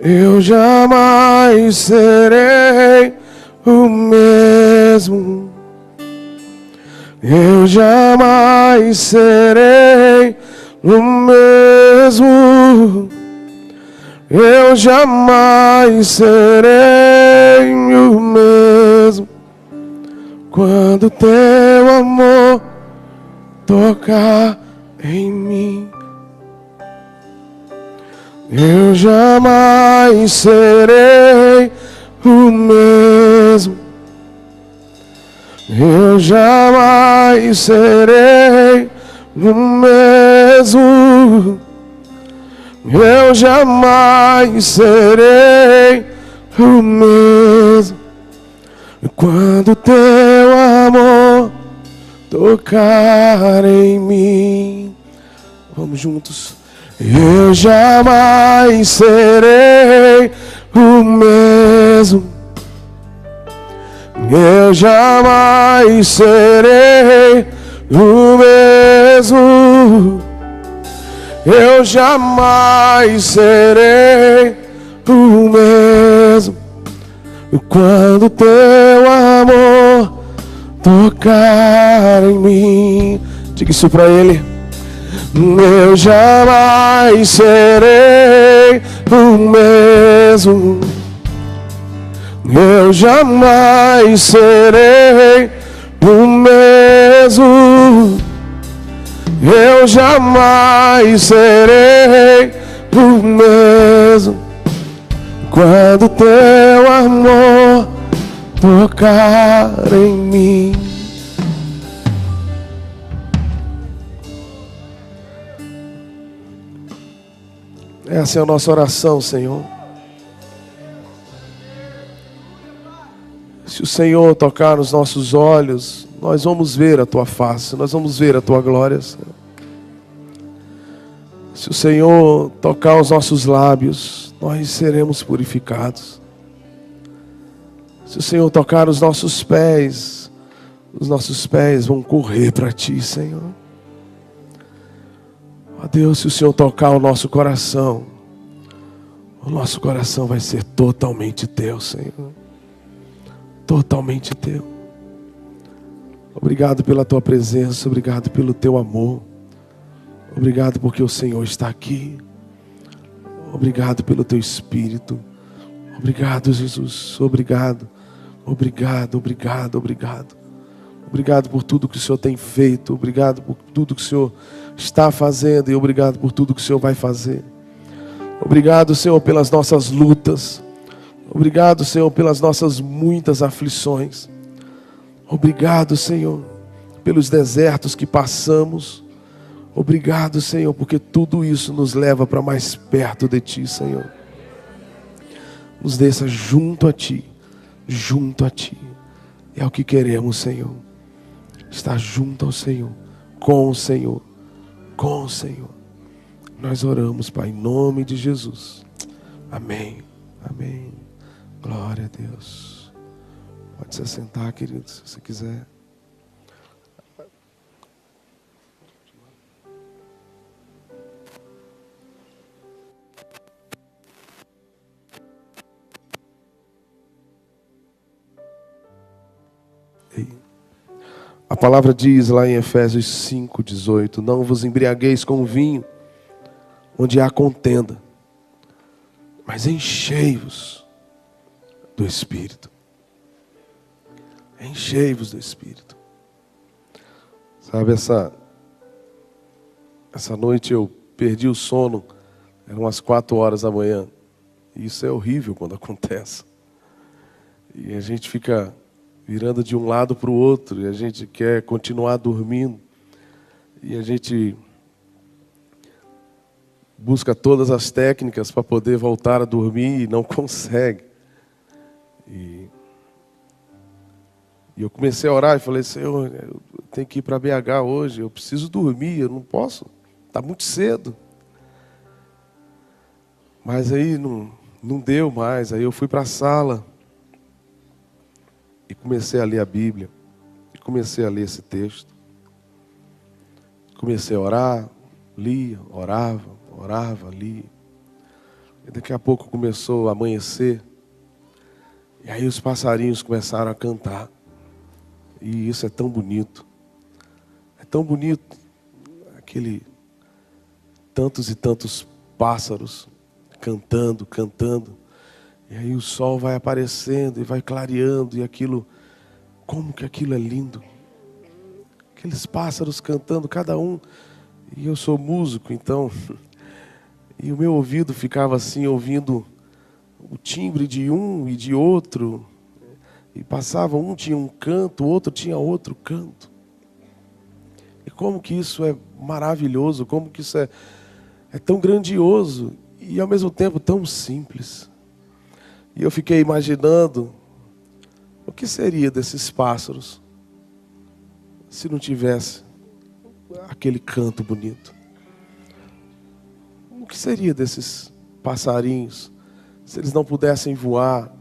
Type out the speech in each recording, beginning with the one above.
eu jamais serei o mesmo. Eu jamais serei o mesmo. Eu jamais serei o mesmo. Quando teu amor tocar em mim, eu jamais serei o mesmo. Eu jamais serei o mesmo. Eu jamais serei o mesmo. Quando teu amor tocar em mim. Vamos juntos. Eu jamais serei o mesmo. Eu jamais serei o mesmo. Eu jamais serei o mesmo. Quando teu amor tocar em mim. Diga isso pra ele. Eu jamais serei o mesmo. Eu jamais serei o mesmo. Eu jamais serei o mesmo. Quando teu amor tocar em mim. Essa é a nossa oração, Senhor. Se o Senhor tocar nos nossos olhos, nós vamos ver a tua face, nós vamos ver a tua glória, Senhor. Se o Senhor tocar os nossos lábios, nós seremos purificados. Se o Senhor tocar os nossos pés vão correr para ti, Senhor. Ó Deus, se o Senhor tocar o nosso coração vai ser totalmente teu, Senhor. Totalmente teu. Obrigado pela tua presença, obrigado pelo teu amor. Obrigado porque o Senhor está aqui. Obrigado pelo teu Espírito. Obrigado, Jesus. Obrigado. Obrigado, obrigado, obrigado. Obrigado por tudo que o Senhor tem feito. Obrigado por tudo que o Senhor está fazendo. E obrigado por tudo que o Senhor vai fazer. Obrigado, Senhor, pelas nossas lutas. Obrigado, Senhor, pelas nossas muitas aflições. Obrigado, Senhor, pelos desertos que passamos. Obrigado, Senhor, porque tudo isso nos leva para mais perto de ti, Senhor. Nos deixa junto a ti, junto a ti. É o que queremos, Senhor. Estar junto ao Senhor, com o Senhor, com o Senhor. Nós oramos, Pai, em nome de Jesus. Amém, amém. Glória a Deus. Pode se assentar, querido, se você quiser. A palavra diz lá em Efésios 5:18: não vos embriagueis com vinho, onde há contenda, mas enchei-vos do Espírito. Enchei-vos do Espírito. Sabe, essa noite eu perdi o sono, eram umas 4 horas da manhã. E isso é horrível quando acontece. E a gente fica virando de um lado para o outro, e a gente quer continuar dormindo, e a gente busca todas as técnicas para poder voltar a dormir e não consegue. E eu comecei a orar e falei: Senhor, eu tenho que ir para BH hoje, eu preciso dormir, eu não posso, está muito cedo. Mas aí não deu mais, aí eu fui para a sala e comecei a ler a Bíblia, e comecei a ler esse texto. Comecei a orar, lia, orava, lia. E Daqui a pouco começou a amanhecer. E aí os passarinhos começaram a cantar. E isso é tão bonito. É tão bonito. Tantos e tantos pássaros cantando, cantando. E aí o sol vai aparecendo e vai clareando. E aquilo, como que aquilo é lindo. Aqueles pássaros cantando, cada um. E eu sou músico, então... E o meu ouvido ficava assim, ouvindo o timbre de um e de outro. E passava, um tinha um canto, o outro tinha outro canto. E como que isso é maravilhoso, como que isso é tão grandioso e ao mesmo tempo tão simples. E eu fiquei imaginando o que seria desses pássaros se não tivesse aquele canto bonito. O que seria desses passarinhos se eles não pudessem voar?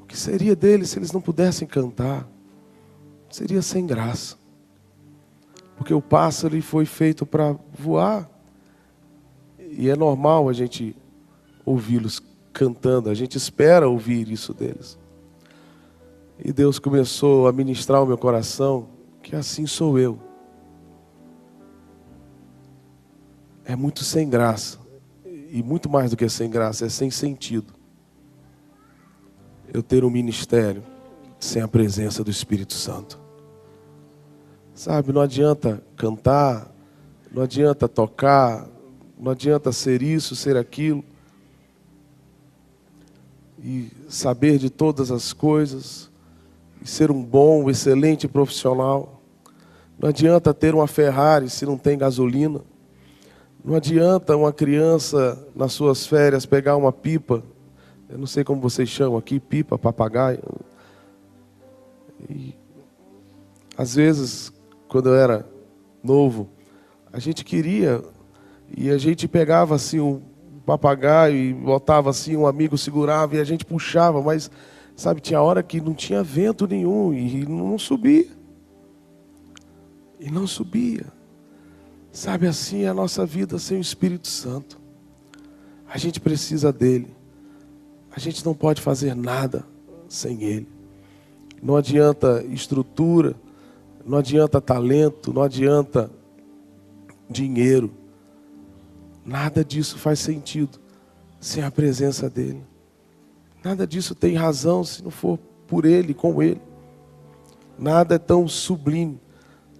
O que seria deles se eles não pudessem cantar? Seria sem graça. Porque o pássaro ele foi feito para voar. E é normal a gente ouvi-los cantando. A gente espera ouvir isso deles. E Deus começou a ministrar o meu coração que assim sou eu. É muito sem graça. E muito mais do que sem graça, é sem sentido. Eu ter um ministério sem a presença do Espírito Santo. Sabe, não adianta cantar, não adianta tocar, não adianta ser isso, ser aquilo. E saber de todas as coisas, e ser um bom, excelente profissional. Não adianta ter uma Ferrari se não tem gasolina. Não adianta uma criança nas suas férias pegar uma pipa. Eu não sei como vocês chamam aqui, pipa, papagaio. E às vezes, quando eu era novo, a gente queria, e a gente pegava assim um papagaio e botava assim, um amigo segurava e a gente puxava, mas sabe, tinha hora que não tinha vento nenhum e não subia. E não subia. Sabe, assim é a nossa vida sem o Espírito Santo. A gente precisa dele. A gente não pode fazer nada sem ele. Não adianta estrutura, não adianta talento, não adianta dinheiro. Nada disso faz sentido sem a presença dele. Nada disso tem razão se não for por ele, com ele. Nada é tão sublime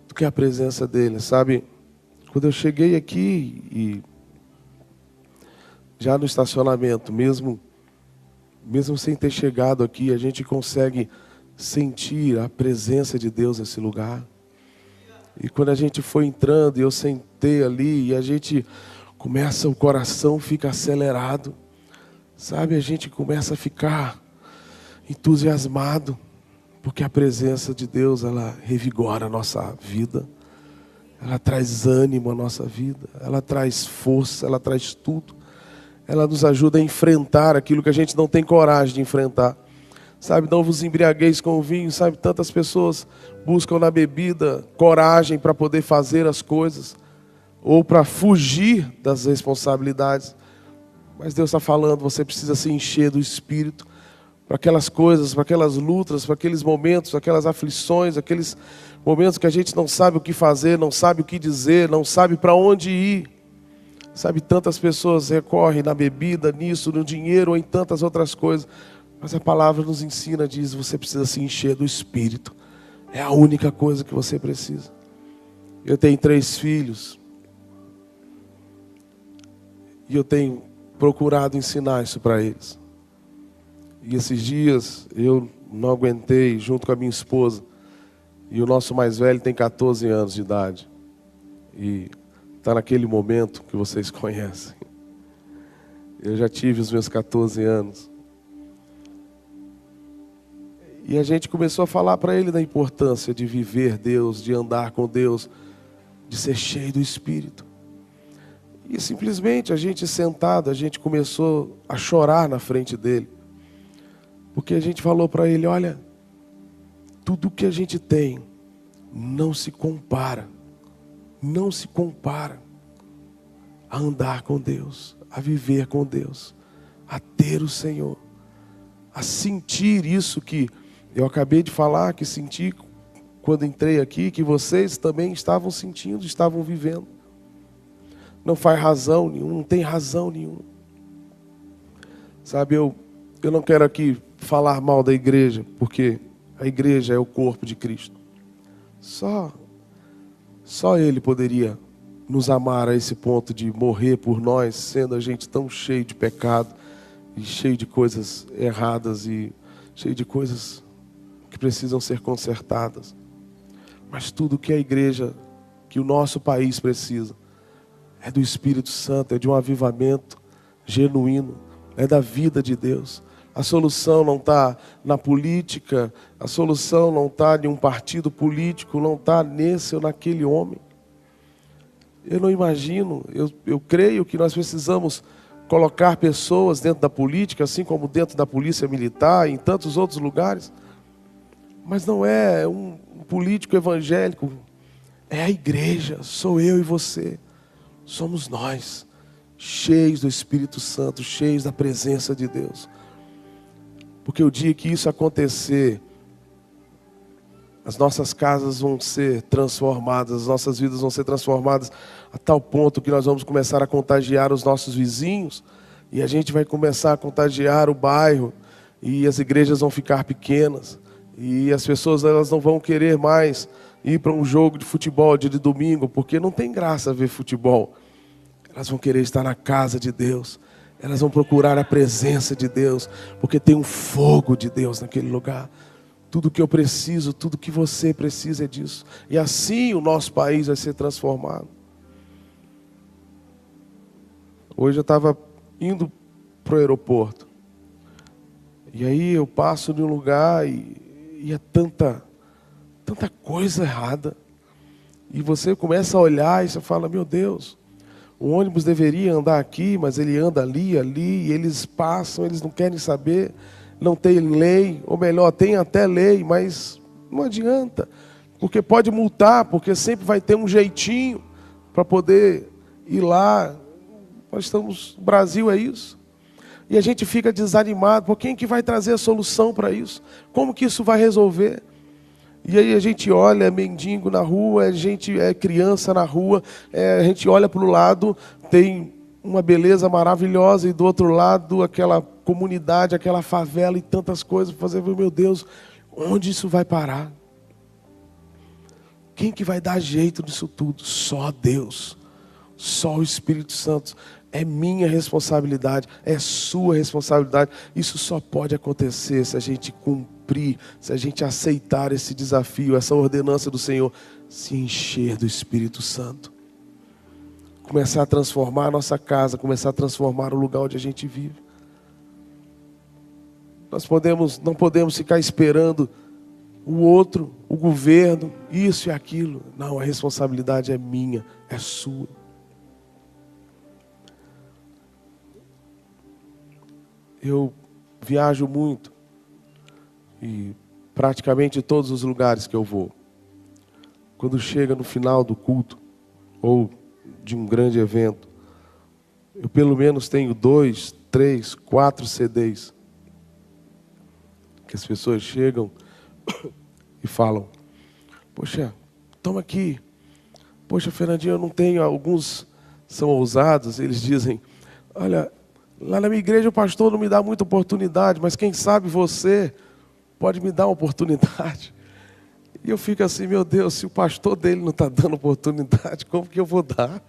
do que a presença dele, sabe? Quando eu cheguei aqui e já no estacionamento, mesmo sem ter chegado aqui, a gente consegue sentir a presença de Deus nesse lugar. E quando a gente foi entrando e eu sentei ali e a gente começa, o coração fica acelerado. Sabe, a gente começa a ficar entusiasmado, porque a presença de Deus, ela revigora a nossa vida. Ela traz ânimo à nossa vida, ela traz força, ela traz tudo. Ela nos ajuda a enfrentar aquilo que a gente não tem coragem de enfrentar. Sabe, não vos embriagueis com o vinho, sabe, tantas pessoas buscam na bebida coragem para poder fazer as coisas, ou para fugir das responsabilidades. Mas Deus está falando, você precisa se encher do Espírito, para aquelas coisas, para aquelas lutas, para aqueles momentos, aquelas aflições, aqueles momentos que a gente não sabe o que fazer, não sabe o que dizer, não sabe para onde ir. Sabe, tantas pessoas recorrem na bebida, nisso, no dinheiro ou em tantas outras coisas. Mas a palavra nos ensina, diz, você precisa se encher do Espírito. É a única coisa que você precisa. Eu tenho 3 filhos. E eu tenho procurado ensinar isso para eles. E esses dias eu não aguentei, junto com a minha esposa. E o nosso mais velho tem 14 anos de idade. E está naquele momento que vocês conhecem. Eu já tive os meus 14 anos. E a gente começou a falar para ele da importância de viver Deus, de andar com Deus, de ser cheio do Espírito. E simplesmente a gente sentado, a gente começou a chorar na frente dele. Porque a gente falou para ele, olha, tudo que a gente tem não se compara. Não se compara a andar com Deus, a viver com Deus, a ter o Senhor, a sentir isso que eu acabei de falar, que senti quando entrei aqui, que vocês também estavam sentindo, estavam vivendo. Não faz razão nenhuma, não tem razão nenhuma. Sabe, eu não quero aqui falar mal da igreja, porque a igreja é o corpo de Cristo. Só Ele poderia nos amar a esse ponto de morrer por nós, sendo a gente tão cheio de pecado, e cheio de coisas erradas, e cheio de coisas que precisam ser consertadas. Mas tudo que a igreja, que o nosso país precisa, é do Espírito Santo, é de um avivamento genuíno, é da vida de Deus. A solução não está na política, a solução não está em um partido político, não está nesse ou naquele homem. Eu não imagino, eu creio que nós precisamos colocar pessoas dentro da política, assim como dentro da polícia militar, em tantos outros lugares. Mas não é um político evangélico, é a igreja, sou eu e você. Somos nós, cheios do Espírito Santo, cheios da presença de Deus. Porque o dia que isso acontecer, as nossas casas vão ser transformadas, as nossas vidas vão ser transformadas a tal ponto que nós vamos começar a contagiar os nossos vizinhos, e a gente vai começar a contagiar o bairro, e as igrejas vão ficar pequenas, e as pessoas elas não vão querer mais ir para um jogo de futebol dia de domingo, porque não tem graça ver futebol. Elas vão querer estar na casa de Deus. Elas vão procurar a presença de Deus, porque tem um fogo de Deus naquele lugar. Tudo que eu preciso, tudo que você precisa é disso. E assim o nosso país vai ser transformado. Hoje eu estava indo para o aeroporto. E aí eu passo de um lugar e é tanta coisa errada. E você começa a olhar e você fala, meu Deus, o ônibus deveria andar aqui, mas ele anda ali, e eles passam, eles não querem saber, não tem lei, ou melhor, tem até lei, mas não adianta, porque pode multar, porque sempre vai ter um jeitinho para poder ir lá. Nós estamos, o Brasil é isso. E a gente fica desanimado, por quem que vai trazer a solução para isso? Como que isso vai resolver? E aí a gente olha, é mendigo na rua, a gente é criança na rua, a gente olha para o lado, tem uma beleza maravilhosa, e do outro lado aquela comunidade, aquela favela e tantas coisas para fazer, meu Deus, onde isso vai parar? Quem que vai dar jeito nisso tudo? Só Deus, só o Espírito Santo. É minha responsabilidade, é sua responsabilidade. Isso só pode acontecer se a gente cumprir, se a gente aceitar esse desafio, essa ordenança do Senhor, se encher do Espírito Santo. Começar a transformar a nossa casa, começar a transformar o lugar onde a gente vive. Nós não podemos ficar esperando o outro, o governo, isso e aquilo. Não, a responsabilidade é minha, é sua. Eu viajo muito e praticamente todos os lugares que eu vou, quando chega no final do culto ou de um grande evento, eu pelo menos tenho 2, 3, 4 CDs que as pessoas chegam e falam, poxa, toma aqui, poxa, Fernandinho, eu não tenho, alguns são ousados, eles dizem, olha, lá na minha igreja o pastor não me dá muita oportunidade, mas quem sabe você pode me dar uma oportunidade. E eu fico assim, meu Deus, se o pastor dele não está dando oportunidade, como que eu vou dar?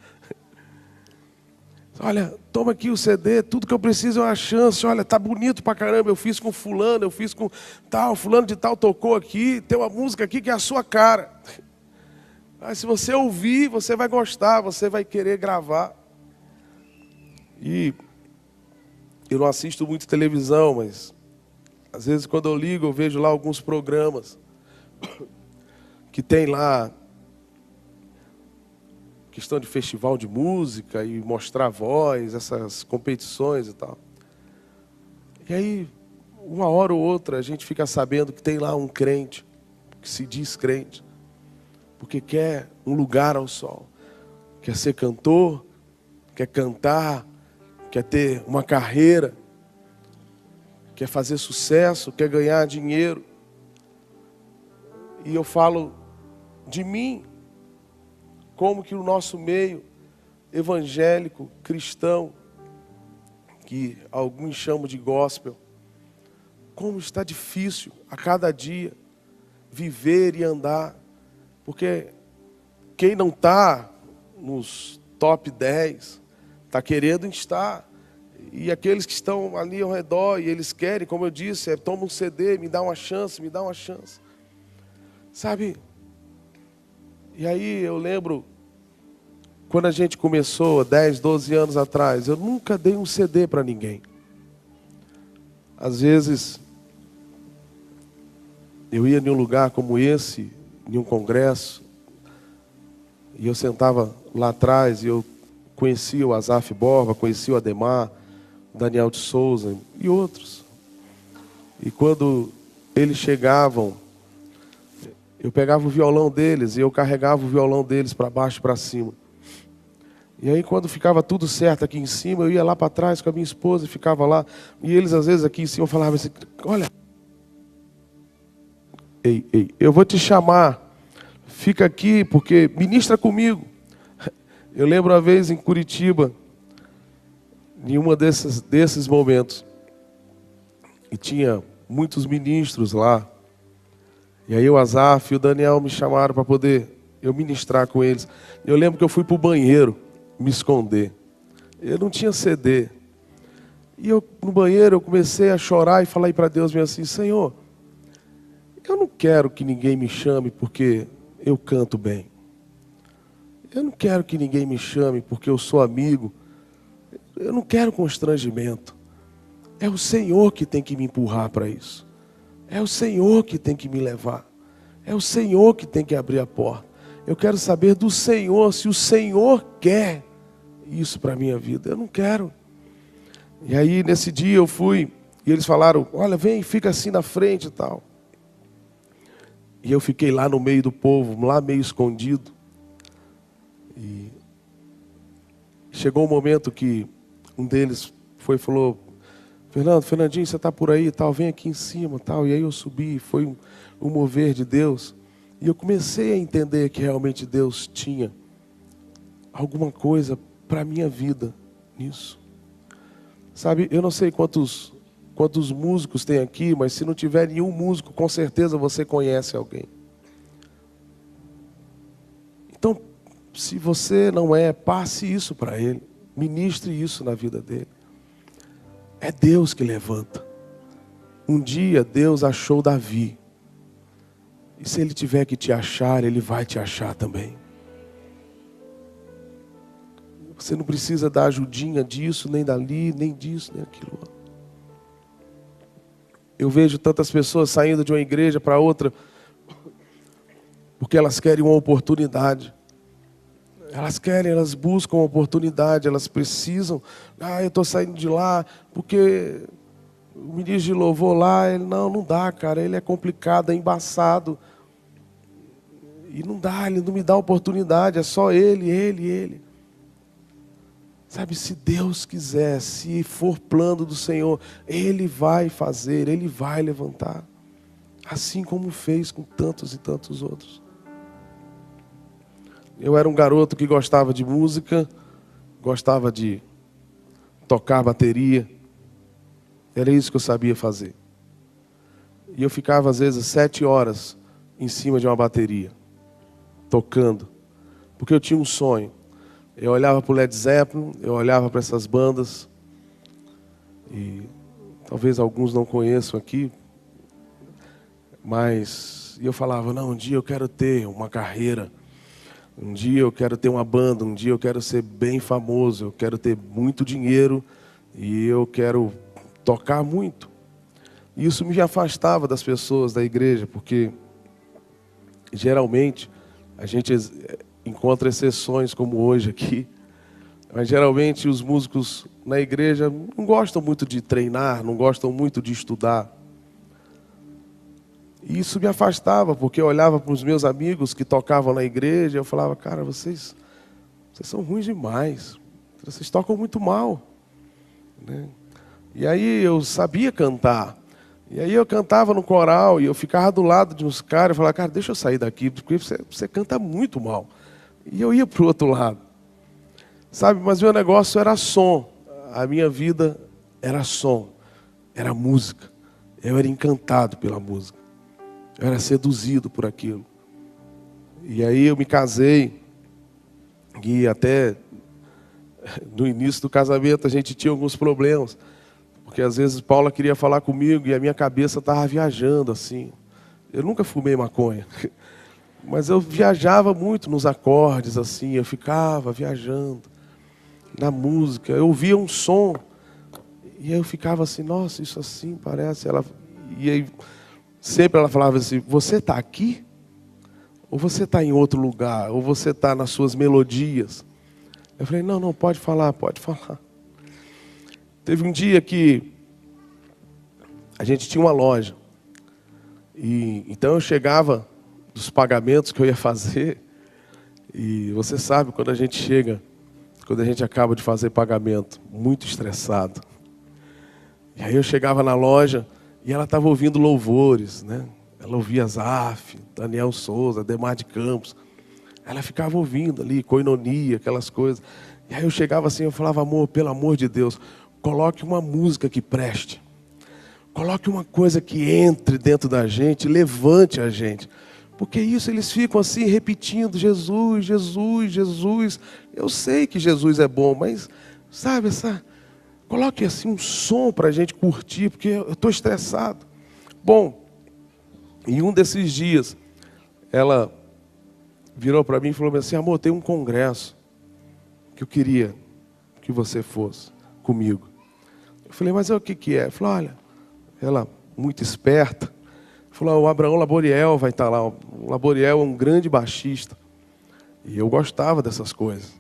Olha, toma aqui o CD, tudo que eu preciso é uma chance. Olha, tá bonito pra caramba, eu fiz com fulano, eu fiz com tal, fulano de tal tocou aqui, tem uma música aqui que é a sua cara. Mas se você ouvir, você vai gostar, você vai querer gravar. E eu não assisto muito televisão, mas às vezes quando eu ligo, eu vejo lá alguns programas que tem lá questão de festival de música e mostrar voz, essas competições e tal. E aí, uma hora ou outra, a gente fica sabendo que tem lá um crente, que se diz crente, porque quer um lugar ao sol, quer ser cantor, quer cantar, quer ter uma carreira, quer fazer sucesso, quer ganhar dinheiro. E eu falo de mim, como que o nosso meio evangélico, cristão, que alguns chamam de gospel, como está difícil a cada dia viver e andar, porque quem não está nos top 10 está querendo estar, e aqueles que estão ali ao redor e eles querem, como eu disse, toma um CD, me dá uma chance, sabe? E aí eu lembro, quando a gente começou, 10, 12 anos atrás, eu nunca dei um CD para ninguém. Às vezes, eu ia em um lugar como esse, em um congresso, e eu sentava lá atrás, e eu conhecia o Asaf Borba, conhecia o Ademar, o Daniel de Souza e outros. E quando eles chegavam, eu pegava o violão deles e eu carregava o violão deles para baixo e para cima. E aí quando ficava tudo certo aqui em cima, eu ia lá para trás com a minha esposa e ficava lá. E eles às vezes aqui em cima falavam assim, olha, ei, eu vou te chamar, fica aqui porque ministra comigo. Eu lembro uma vez em Curitiba, em uma desses momentos, e tinha muitos ministros lá. E aí o Asaf e o Daniel me chamaram para poder eu ministrar com eles. Eu lembro que eu fui para o banheiro me esconder. Eu não tinha CD. E eu, no banheiro, eu comecei a chorar e falei para Deus mesmo assim, Senhor, eu não quero que ninguém me chame porque eu canto bem. Eu não quero que ninguém me chame porque eu sou amigo. Eu não quero constrangimento. É o Senhor que tem que me empurrar para isso. É o Senhor que tem que me levar. É o Senhor que tem que abrir a porta. Eu quero saber do Senhor, se o Senhor quer isso para a minha vida. Eu não quero. E aí, nesse dia, eu fui, e eles falaram, olha, vem, fica assim na frente e tal. E eu fiquei lá no meio do povo, lá meio escondido. E chegou um momento que um deles foi e falou, Fernandinho, você está por aí e tal, vem aqui em cima e tal. E aí eu subi, foi um mover de Deus. E eu comecei a entender que realmente Deus tinha alguma coisa para a minha vida nisso. Sabe, eu não sei quantos músicos tem aqui, mas se não tiver nenhum músico, com certeza você conhece alguém. Então, se você não é, passe isso para ele. Ministre isso na vida dele. É Deus que levanta. Um dia Deus achou Davi. E se ele tiver que te achar, ele vai te achar também. Você não precisa dar ajudinha disso, nem dali, nem disso, nem aquilo. Eu vejo tantas pessoas saindo de uma igreja para outra porque elas querem uma oportunidade. Elas buscam uma oportunidade, elas precisam. Eu estou saindo de lá porque o ministro de louvor lá, ele não dá, cara, ele é complicado, é embaçado. E não dá, ele não me dá oportunidade, é só ele. Sabe, se Deus quiser, se for plano do Senhor, Ele vai fazer, Ele vai levantar. Assim como fez com tantos e tantos outros. Eu era um garoto que gostava de música, gostava de tocar bateria. Era isso que eu sabia fazer. E eu ficava às vezes 7 horas em cima de uma bateria, tocando. Porque eu tinha um sonho. Eu olhava para o Led Zeppelin, eu olhava para essas bandas. E talvez alguns não conheçam aqui. Mas eu falava, um dia eu quero ter uma carreira. Um dia eu quero ter uma banda, um dia eu quero ser bem famoso, eu quero ter muito dinheiro e eu quero tocar muito. E isso me afastava das pessoas da igreja, porque geralmente a gente encontra exceções como hoje aqui, mas geralmente os músicos na igreja não gostam muito de treinar, não gostam muito de estudar. E isso me afastava, porque eu olhava para os meus amigos que tocavam na igreja e eu falava, cara, vocês são ruins demais. Vocês tocam muito mal, né? E aí eu sabia cantar. E aí eu cantava no coral e eu ficava do lado de uns caras e falava, cara, deixa eu sair daqui, porque você canta muito mal. E eu ia para o outro lado. Sabe, mas meu negócio era som. A minha vida era som, era música. Eu era encantado pela música. Eu era seduzido por aquilo. E aí eu me casei. E até no início do casamento a gente tinha alguns problemas. Porque às vezes Paula queria falar comigo e a minha cabeça estava viajando assim. Eu nunca fumei maconha. Mas eu viajava muito nos acordes assim. Eu ficava viajando na música. Eu ouvia um som. E eu ficava assim, nossa, isso assim parece. E aí sempre ela falava assim, você está aqui? Ou você está em outro lugar? Ou você está nas suas melodias? Eu falei, não, pode falar, pode falar. Teve um dia que a gente tinha uma loja. E então eu chegava dos pagamentos que eu ia fazer. E você sabe, quando a gente chega, quando a gente acaba de fazer pagamento, muito estressado. E aí eu chegava na loja e ela estava ouvindo louvores, né? Ela ouvia Zaf, Daniel Souza, Demar de Campos. Ela ficava ouvindo ali, Koinonia, aquelas coisas. E aí eu chegava assim, eu falava, amor, pelo amor de Deus, coloque uma música que preste. Coloque uma coisa que entre dentro da gente, levante a gente. Porque isso eles ficam assim repetindo, Jesus, Jesus, Jesus. Eu sei que Jesus é bom, mas, sabe, coloque assim um som para a gente curtir, porque eu estou estressado. Bom, em um desses dias, ela virou para mim e falou assim, amor, tem um congresso que eu queria que você fosse comigo. Eu falei, mas o que é? Ela falou, olha, ela muito esperta, falou, o Abraão Laboriel vai estar lá. O Laboriel é um grande baixista. E eu gostava dessas coisas.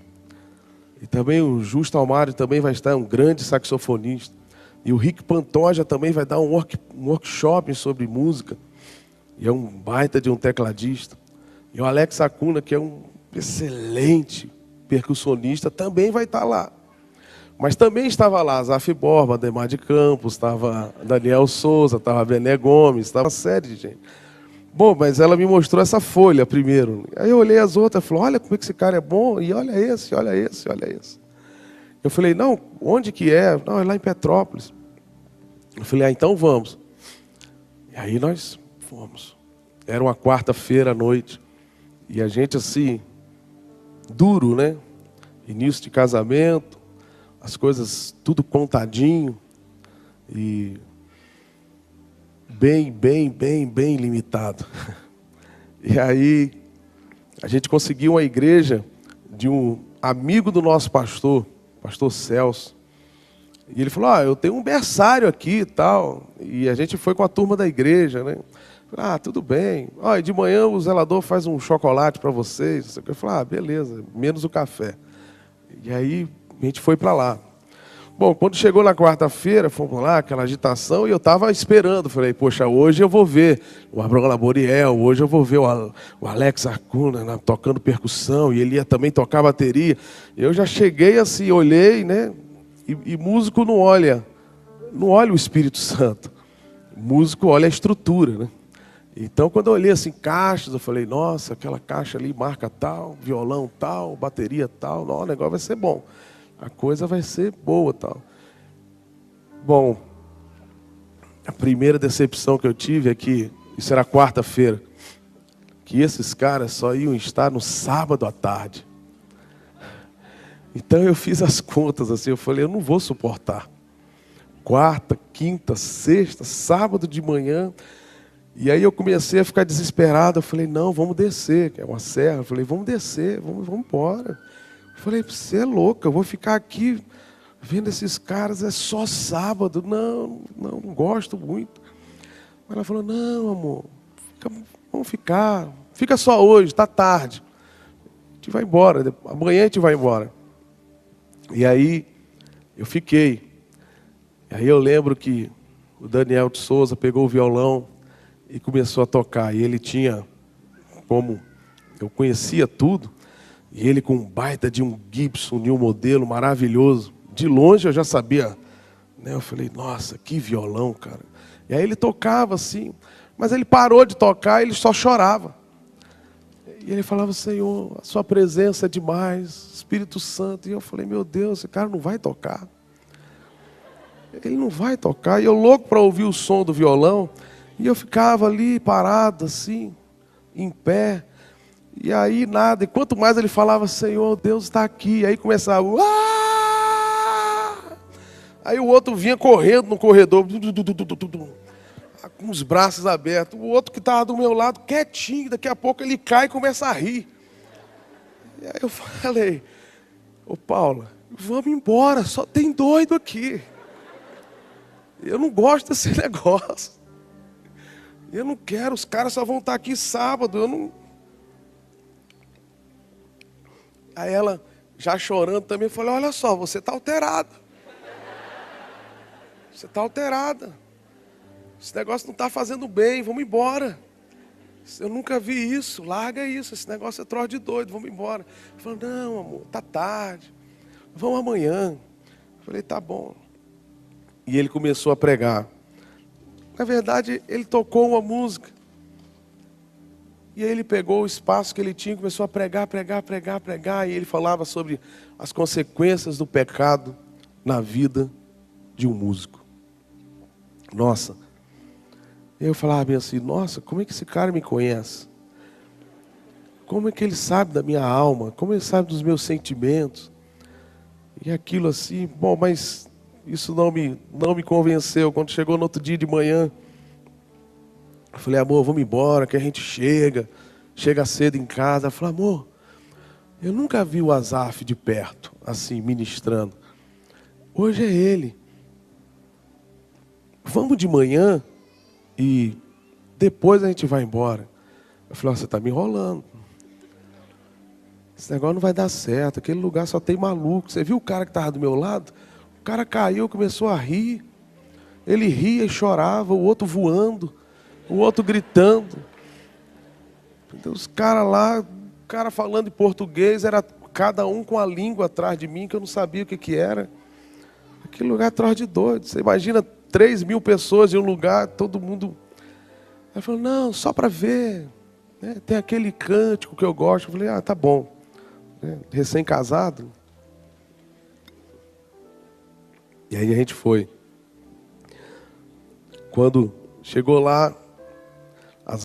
E também o Justo Almário também vai estar, um grande saxofonista. E o Rick Pantoja também vai dar um workshop sobre música. E é um baita de um tecladista. E o Alex Acuna, que é um excelente percussionista, também vai estar lá. Mas também estava lá Zaf Borba, Demar de Campos, estava Daniel Souza, estava Bené Gomes, estava uma série de gente. Bom, mas ela me mostrou essa folha primeiro. Aí eu olhei as outras e falei, olha como é que esse cara é bom, e olha esse, olha esse, olha esse. Eu falei, não, onde que é? Não, é lá em Petrópolis. Eu falei, então vamos. E aí nós fomos. Era uma quarta-feira à noite. E a gente assim, duro, né? Início de casamento, as coisas tudo contadinho. E bem limitado. E aí, a gente conseguiu uma igreja de um amigo do nosso pastor, pastor Celso. E ele falou, eu tenho um berçário aqui e tal. E a gente foi com a turma da igreja, né? Tudo bem. E de manhã o zelador faz um chocolate para vocês. Eu falei, beleza, menos o café. E aí, a gente foi para lá. Bom, quando chegou na quarta-feira, fomos lá, aquela agitação, e eu estava esperando. Falei, poxa, hoje eu vou ver o Abraão Laboriel, hoje eu vou ver o Alex Acuna tocando percussão, e ele ia também tocar bateria. Eu já cheguei assim, olhei, né? E músico não olha o Espírito Santo. Músico olha a estrutura, né? Então, quando eu olhei assim, caixas, eu falei, nossa, aquela caixa ali marca tal, violão tal, bateria tal, o negócio vai ser bom. A coisa vai ser boa, tal. Bom, a primeira decepção que eu tive é que, isso era quarta-feira, que esses caras só iam estar no sábado à tarde. Então eu fiz as contas assim, eu falei, eu não vou suportar. Quarta, quinta, sexta, sábado de manhã. E aí eu comecei a ficar desesperado, eu falei, não, vamos descer, que é uma serra. Eu falei, vamos descer, vamos embora. Eu falei, você é louca, eu vou ficar aqui vendo esses caras, é só sábado. Não gosto muito. Mas ela falou, não, amor, vamos ficar, fica só hoje, está tarde. A gente vai embora, amanhã a gente vai embora. E aí eu fiquei. E aí eu lembro que o Daniel de Souza pegou o violão e começou a tocar. E ele tinha, como eu conhecia tudo, E ele com um baita de um Gibson, de um modelo maravilhoso. De longe eu já sabia, né? Eu falei, nossa, que violão, cara. E aí ele tocava assim, mas ele parou de tocar, ele só chorava. E ele falava, Senhor, a sua presença é demais, Espírito Santo. E eu falei, meu Deus, esse cara não vai tocar. Ele não vai tocar. E eu louco para ouvir o som do violão. E eu ficava ali parado assim, em pé. E aí nada. E quanto mais ele falava, Senhor, Deus está aqui. E aí começava, uá! Aí o outro vinha correndo no corredor, com os braços abertos. O outro que estava do meu lado, quietinho. Daqui a pouco ele cai e começa a rir. E aí eu falei, ô Paula, vamos embora, só tem doido aqui. Eu não gosto desse negócio. Eu não quero, os caras só vão estar aqui sábado. Eu não... Aí ela, já chorando também, falou, olha só, você está alterada. Você está alterada. Esse negócio não está fazendo bem, vamos embora. Eu nunca vi isso, larga isso, esse negócio é troço de doido, vamos embora. Eu falei, não, amor, tá tarde, vamos amanhã. Eu falei, tá bom. E ele começou a pregar. Na verdade, ele tocou uma música. E aí ele pegou o espaço que ele tinha e começou a pregar. E ele falava sobre as consequências do pecado na vida de um músico. Nossa. Eu falava bem assim, nossa, como é que esse cara me conhece? Como é que ele sabe da minha alma? Como ele sabe dos meus sentimentos? E aquilo assim, bom, mas isso não me convenceu. Quando chegou no outro dia de manhã, eu falei, amor, vamos embora, que a gente chega cedo em casa. Eu falei, amor, eu nunca vi o Asaf de perto, assim, ministrando. Hoje é ele. Vamos de manhã e depois a gente vai embora. Eu falei, você está me enrolando. Esse negócio não vai dar certo, aquele lugar só tem maluco. Você viu o cara que estava do meu lado? O cara caiu, começou a rir. Ele ria e chorava, o outro voando, o outro gritando. Então, os caras lá, o cara falando em português, era cada um com a língua atrás de mim, que eu não sabia o que era. Aquele lugar é troço de doido. Você imagina 3.000 pessoas em um lugar, todo mundo... Aí falou, não, só para ver. Né? Tem aquele cântico que eu gosto. Eu falei, tá bom. Recém-casado. E aí a gente foi. Quando chegou lá,